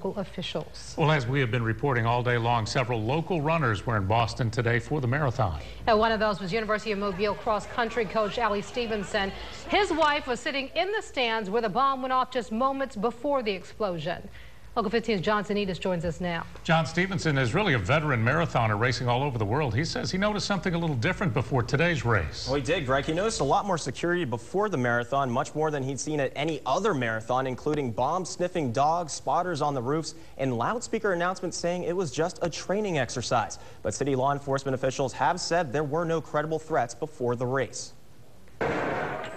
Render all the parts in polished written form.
local officials. Well, as we have been reporting all day long, several local runners were in Boston today for the marathon. Now, one of those was University of Mobile cross-country coach Ali Stevenson. His wife was sitting in the stands where the bomb went off just moments before the explosion. Local 15's John Sanitas joins us now. John Stevenson is really a veteran marathoner racing all over the world. He says he noticed something a little different before today's race. Well, he did, Greg. He noticed a lot more security before the marathon, much more than he'd seen at any other marathon, including bomb-sniffing dogs, spotters on the roofs, and loudspeaker announcements saying it was just a training exercise. But city law enforcement officials have said there were no credible threats before the race.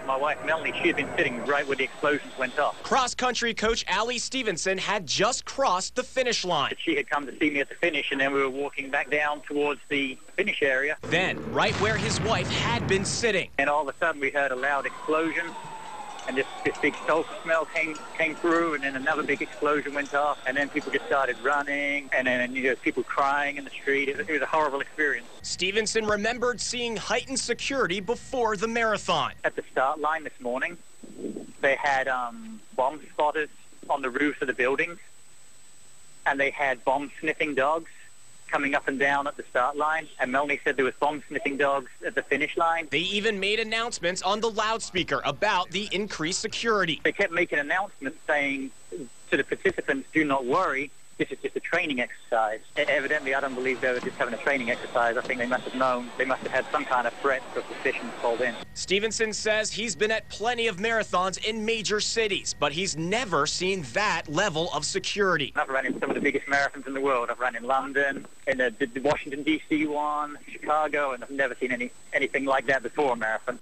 My wife, Melanie, she had been sitting right where the explosions went off. Cross-country coach Ali Stevenson had just crossed the finish line. She had come to see me at the finish, and then we were walking back down towards the finish area. Then, right where his wife had been sitting. And all of a sudden, we heard a loud explosion, and this big sulfur smell came through, and then another big explosion went off, and then people just started running, and then people crying in the street. It was a horrible experience. Stevenson remembered seeing heightened security before the marathon. At the start line this morning, they had bomb spotters on the roofs of the buildings, and they had bomb-sniffing dogs coming up and down at the start line, and Melanie said there was bomb-sniffing dogs at the finish line. They even made announcements on the loudspeaker about the increased security. They kept making announcements saying to the participants, do not worry, this is just a training exercise. Evidently, I don't believe they were just having a training exercise. I think they must have known. They must have had some kind of threat or suspicion called in. Stevenson says he's been at plenty of marathons in major cities, but he's never seen that level of security. I've run in some of the biggest marathons in the world. I've run in London, in the Washington, D.C. one, Chicago, and I've never seen anything like that before a marathon.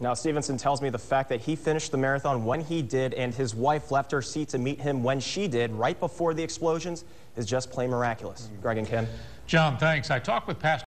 Now, Stevenson tells me the fact that he finished the marathon when he did and his wife left her seat to meet him when she did right before the explosions is just plain miraculous. Greg and Ken. John, thanks. I talked with Pastor